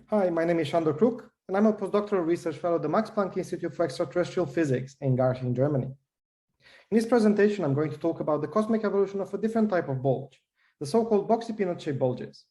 Hi, my name is Sandor Kruk, and I'm a postdoctoral research fellow at the Max Planck Institute for Extraterrestrial Physics in Garching, Germany. In this presentation, I'm going to talk about the cosmic evolution of a different type of bulge, the so-called boxy peanut-shaped bulges.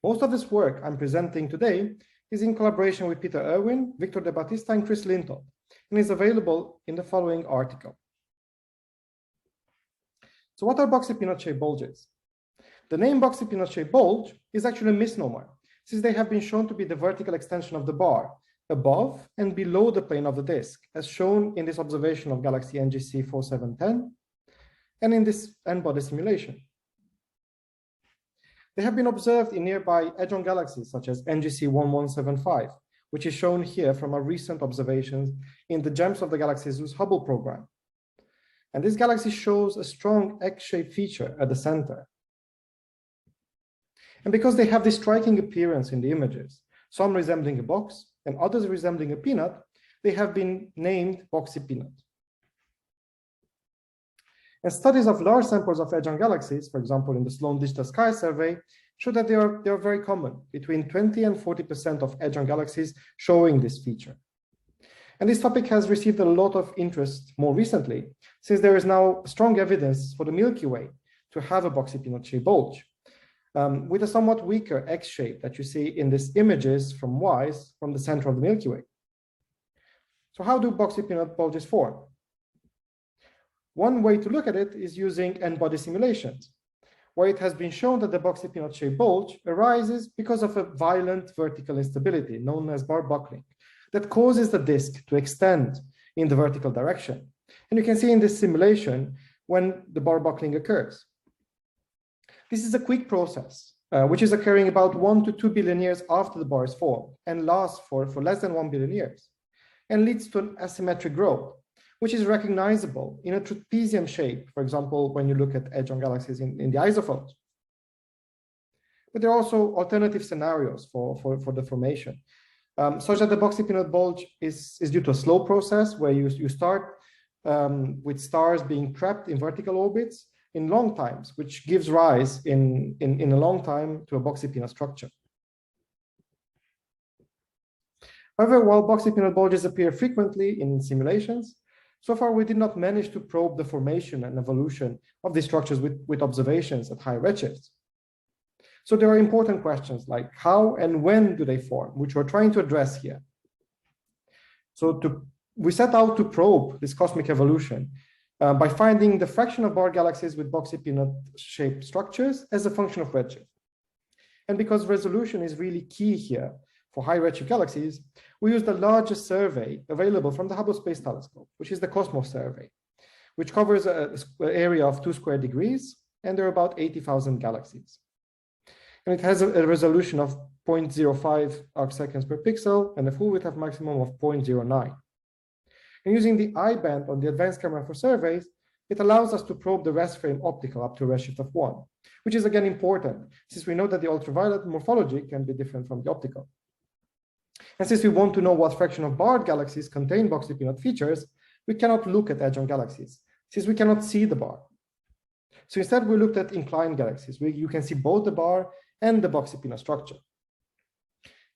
Most of this work I'm presenting today is in collaboration with Peter Irwin, Victor De Battista, and Chris Lintott, and is available in the following article. So what are boxy peanut-shaped bulges? The name boxy peanut-shaped bulge is actually a misnomer, since they have been shown to be the vertical extension of the bar above and below the plane of the disk, as shown in this observation of galaxy NGC 4710 and in this N-body simulation. They have been observed in nearby edge-on galaxies such as NGC 1175, which is shown here from our recent observations in the GEMS of the Galaxy Zeus Hubble program. And this galaxy shows a strong X-shaped feature at the center. And because they have this striking appearance in the images, some resembling a box and others resembling a peanut, they have been named boxy peanut. And studies of large samples of edge-on galaxies, for example, in the Sloan Digital Sky Survey, show that they are very common, between 20 and 40% of edge-on galaxies showing this feature. And this topic has received a lot of interest more recently, since there is now strong evidence for the Milky Way to have a boxy peanut-shaped bulge, with a somewhat weaker X shape that you see in these images from WISE from the center of the Milky Way. So how do boxy peanut bulges form? One way to look at it is using N-body simulations, where it has been shown that the boxy peanut-shaped bulge arises because of a violent vertical instability known as bar buckling that causes the disk to extend in the vertical direction. And you can see in this simulation when the bar buckling occurs. This is a quick process, which is occurring about 1 to 2 billion years after the bar is formed and lasts for less than 1 billion years and leads to an asymmetric growth, which is recognizable in a trapezium shape, for example, when you look at edge-on galaxies in the isophones. But there are also alternative scenarios for the formation, such that the boxy peanut bulge is due to a slow process where you start with stars being trapped in vertical orbits in long times, which gives rise in a long time to a boxy peanut structure. However, while boxy peanut bulges appear frequently in simulations, so far we did not manage to probe the formation and evolution of these structures with observations at high redshifts. So there are important questions like how and when do they form, which we're trying to address here. So we set out to probe this cosmic evolution by finding the fraction of bar galaxies with boxy peanut-shaped structures as a function of redshift. And because resolution is really key here for high redshift galaxies, we used the largest survey available from the Hubble Space Telescope, which is the Cosmos survey, which covers an area of 2 square degrees, and there are about 80,000 galaxies. And it has a resolution of 0.05 arcseconds per pixel and a full width of maximum of 0.09. And using the I-band on the advanced camera for surveys, it allows us to probe the rest frame optical up to a redshift of 1, which is again important, since we know that the ultraviolet morphology can be different from the optical. And since we want to know what fraction of barred galaxies contain boxy peanut features, we cannot look at edge-on galaxies, since we cannot see the bar. So instead, we looked at inclined galaxies, where you can see both the bar and the boxy peanut structure.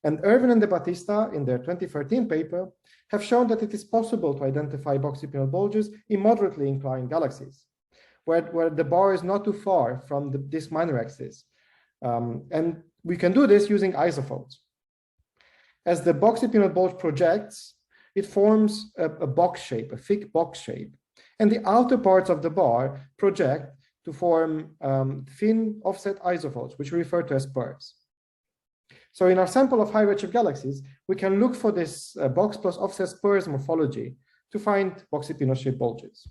And Irwin and De Battista, in their 2013 paper, have shown that it is possible to identify boxy peanut bulges in moderately inclined galaxies, where the bar is not too far from the disk minor axis. And we can do this using isophones. As the boxy peanut bulge projects, it forms a box shape, a thick box shape, and the outer parts of the bar project to form thin offset isophones, which we refer to as spurs. So in our sample of high redshift galaxies, we can look for this box plus offset spurs morphology to find boxy peanut-shaped bulges.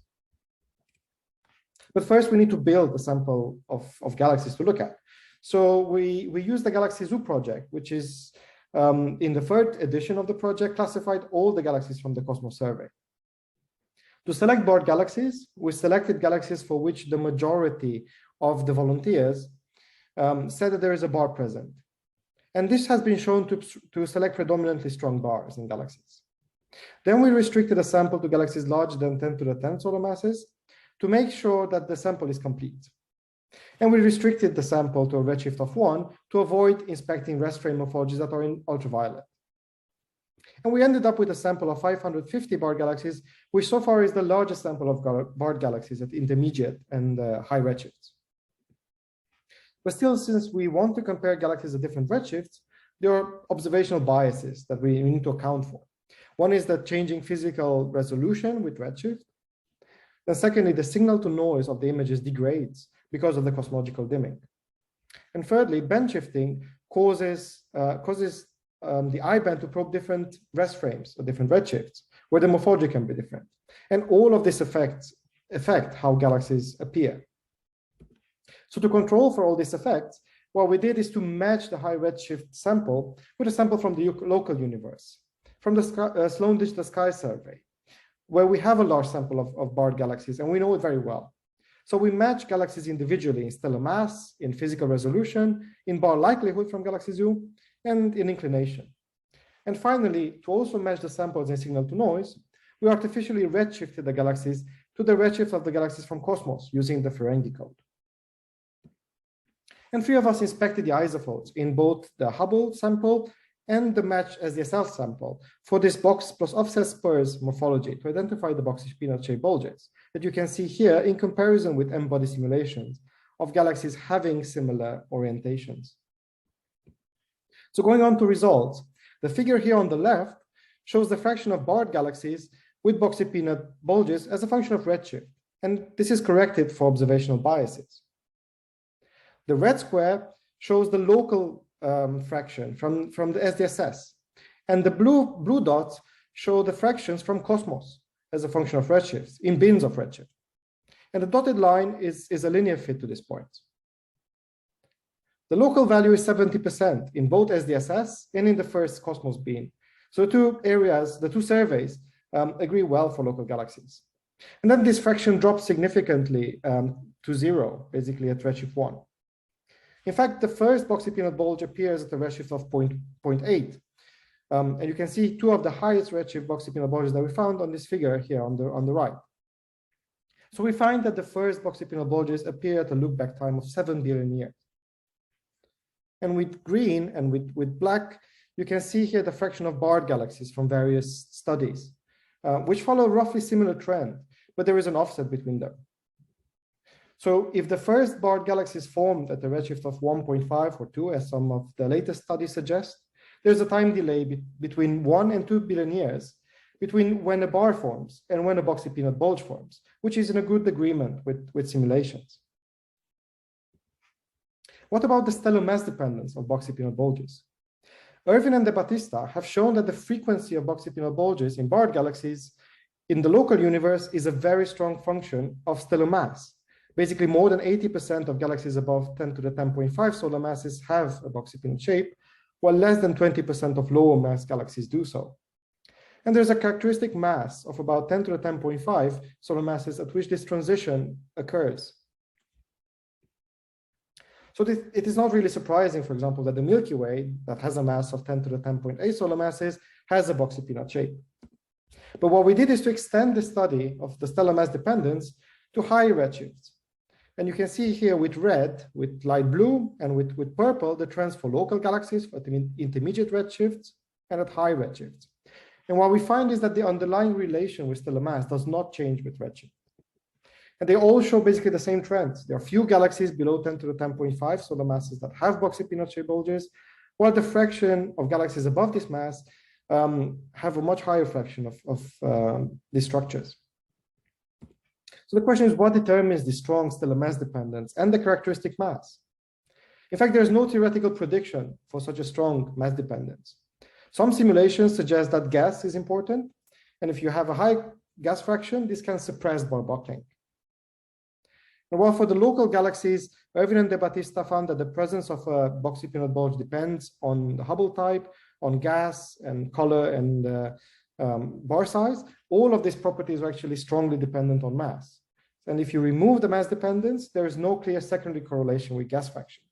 But first, we need to build a sample of galaxies to look at. So we use the Galaxy Zoo project, which is in the third edition of the project, classified all the galaxies from the Cosmos survey. To select barred galaxies, we selected galaxies for which the majority of the volunteers said that there is a bar present. And this has been shown to select predominantly strong bars in galaxies. Then we restricted a sample to galaxies larger than 10 to the 10 solar masses to make sure that the sample is complete. And we restricted the sample to a redshift of 1 to avoid inspecting rest frame morphologies that are in ultraviolet. And we ended up with a sample of 550 barred galaxies, which so far is the largest sample of barred galaxies at intermediate and high redshifts. But still, since we want to compare galaxies at different redshifts, there are observational biases that we need to account for. One is that changing physical resolution with redshift. Then secondly, the signal to noise of the images degrades because of the cosmological dimming. And thirdly, band shifting causes the I-band to probe different rest frames or different redshifts, where the morphology can be different. And all of this affect how galaxies appear. So to control for all these effects, what we did is to match the high redshift sample with a sample from the local universe, from the Sloan Digital Sky Survey, where we have a large sample of barred galaxies, and we know it very well. So we match galaxies individually in stellar mass, in physical resolution, in bar likelihood from galaxy zoo, and in inclination. And finally, to also match the samples in signal to noise, we artificially redshifted the galaxies to the redshift of the galaxies from Cosmos using the Ferengi code. And 3 of us inspected the isophotes in both the Hubble sample and the matched SDSL sample for this box plus offset spurs morphology to identify the boxy peanut-shaped bulges that you can see here in comparison with M-body simulations of galaxies having similar orientations. So going on to results, the figure here on the left shows the fraction of barred galaxies with boxy peanut bulges as a function of redshift, and this is corrected for observational biases. The red square shows the local fraction from the SDSS, and the blue dots show the fractions from Cosmos as a function of redshifts in bins of redshift. And the dotted line is a linear fit to this point. The local value is 70% in both SDSS and in the first Cosmos bin. So the two surveys agree well for local galaxies. And then this fraction drops significantly to 0, basically at redshift 1. In fact, the first boxy peanut bulge appears at a redshift of 0.8. And you can see 2 of the highest redshift boxy peanut bulges that we found on this figure here on the right. So we find that the first boxy peanut bulges appear at a look-back time of 7 billion years. And with green and with black, you can see here the fraction of barred galaxies from various studies, which follow a roughly similar trend, but there is an offset between them. So if the first barred galaxies formed at the redshift of 1.5 or 2, as some of the latest studies suggest, there's a time delay between 1 and 2 billion years between when a bar forms and when a boxy peanut bulge forms, which is in a good agreement with simulations. What about the stellar mass dependence of boxy peanut bulges? Irvin and De Battista have shown that the frequency of boxy peanut bulges in barred galaxies in the local universe is a very strong function of stellar mass. Basically, more than 80% of galaxies above 10 to the 10.5 solar masses have a boxy peanut shape, while less than 20% of lower mass galaxies do so. And there's a characteristic mass of about 10 to the 10.5 solar masses at which this transition occurs. So it is not really surprising, for example, that the Milky Way, that has a mass of 10 to the 10.8 solar masses, has a boxy peanut shape. But what we did is to extend the study of the stellar mass dependence to high redshifts. And you can see here with red, with light blue, and with purple, the trends for local galaxies at intermediate redshifts and at high redshifts. And what we find is that the underlying relation with stellar mass does not change with redshift. And they all show basically the same trends. There are few galaxies below 10 to the 10.5 solar masses that have boxy peanut-shaped bulges, while the fraction of galaxies above this mass have a much higher fraction of these structures. So the question is, what determines the strong stellar mass dependence and the characteristic mass? In fact, there's no theoretical prediction for such a strong mass dependence. Some simulations suggest that gas is important, and if you have a high gas fraction, this can suppress bar buckling. And while for the local galaxies, Irvin and De Battista found that the presence of a boxy peanut bulge depends on the Hubble type, on gas and color and bar size. All of these properties are actually strongly dependent on mass. And if you remove the mass dependence, there is no clear secondary correlation with gas fraction.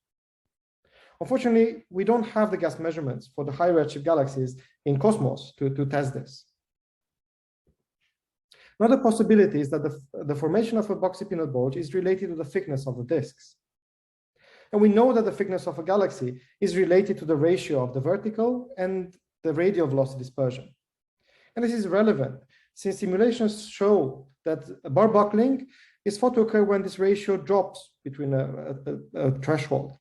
Unfortunately, we don't have the gas measurements for the high redshift galaxies in Cosmos to test this. Another possibility is that the formation of a boxy peanut bulge is related to the thickness of the disks. And we know that the thickness of a galaxy is related to the ratio of the vertical and the radial velocity dispersion. And this is relevant since simulations show that bar buckling is thought to occur when this ratio drops between a threshold.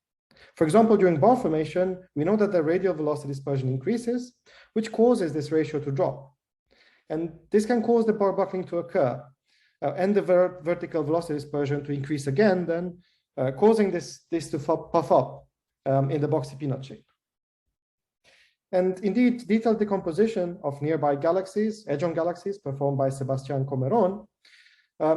For example, during bar formation, we know that the radial velocity dispersion increases, which causes this ratio to drop. And this can cause the bar buckling to occur and the vertical velocity dispersion to increase again, then causing this to puff up in the boxy peanut shape. And indeed, detailed decomposition of nearby galaxies, edge-on galaxies, performed by Sebastián Comerón,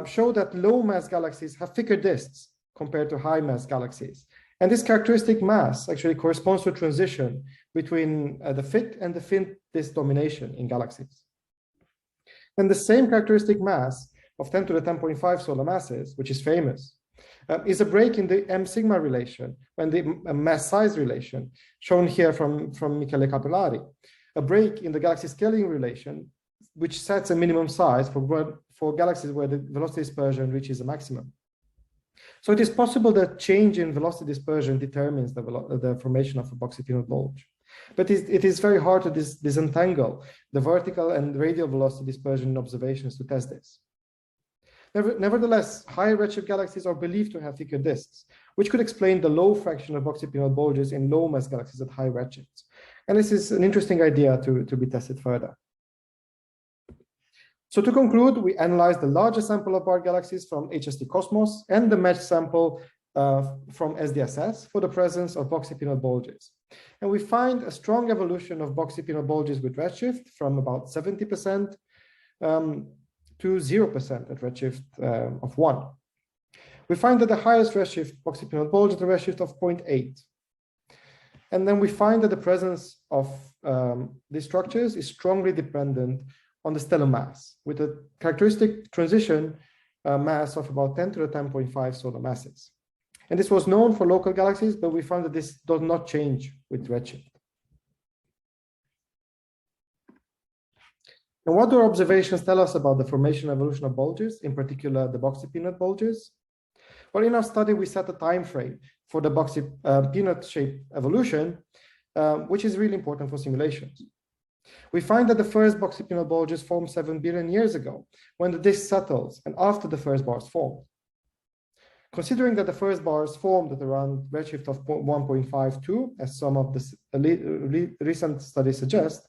show that low mass galaxies have thicker disks compared to high mass galaxies. And this characteristic mass actually corresponds to a transition between the thick and the thin disk domination in galaxies. And the same characteristic mass of 10 to the 10.5 solar masses, which is famous, is a break in the M sigma relation, when the mass size relation, shown here from Michele Capellari, a break in the galaxy scaling relation, which sets a minimum size for galaxies where the velocity dispersion reaches a maximum. So it is possible that change in velocity dispersion determines the formation of a boxy peanut bulge. But it is very hard to disentangle the vertical and radial velocity dispersion in observations to test this. Nevertheless, higher redshift galaxies are believed to have thicker disks, which could explain the low fraction of boxy peanut bulges in low mass galaxies at high redshifts. And this is an interesting idea to be tested further. So to conclude, we analyzed the largest sample of bar galaxies from HST Cosmos and the matched sample from SDSS for the presence of boxy peanut bulges. And we find a strong evolution of boxy peanut bulges with redshift from about 70% to 0% at redshift of 1. We find that the highest redshift boxy peanut bulge at a redshift of 0.8. And then we find that the presence of these structures is strongly dependent on the stellar mass, with a characteristic transition mass of about 10 to the 10.5 solar masses. And this was known for local galaxies, but we found that this does not change with redshift. And what do our observations tell us about the formation and evolution of bulges, in particular the boxy peanut bulges? Well, in our study, we set a time frame for the boxy peanut shape evolution, which is really important for simulations. We find that the first boxy peanut bulges formed 7 billion years ago, when the disk settles and after the first bars formed. Considering that the first bars formed at around redshift of 1.52, as some of the recent studies suggest,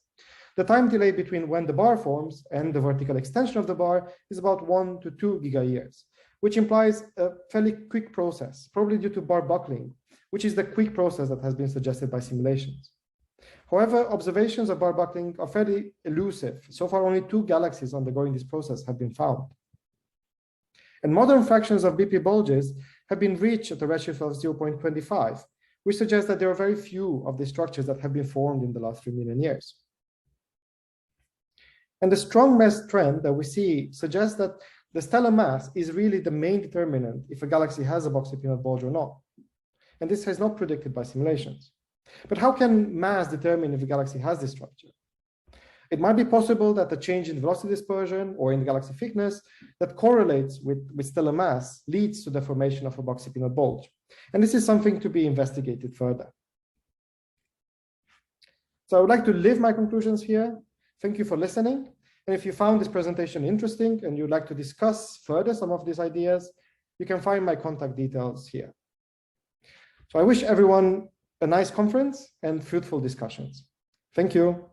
the time delay between when the bar forms and the vertical extension of the bar is about 1 to 2 gigayears, which implies a fairly quick process, probably due to bar buckling, which is the quick process that has been suggested by simulations. However, observations of bar buckling are fairly elusive. So far, only 2 galaxies undergoing this process have been found. And modern fractions of BP bulges have been reached at a redshift of 0.25, which suggests that there are very few of these structures that have been formed in the last 3 million years. And the strong mass trend that we see suggests that the stellar mass is really the main determinant if a galaxy has a boxy peanut bulge or not. And this is not predicted by simulations. But how can mass determine if a galaxy has this structure? It might be possible that the change in velocity dispersion or in the galaxy thickness that correlates with stellar mass leads to the formation of a boxy peanut bulge. And this is something to be investigated further. So I would like to leave my conclusions here. Thank you for listening. And if you found this presentation interesting and you'd like to discuss further some of these ideas, you can find my contact details here. So I wish everyone a nice conference and fruitful discussions. Thank you.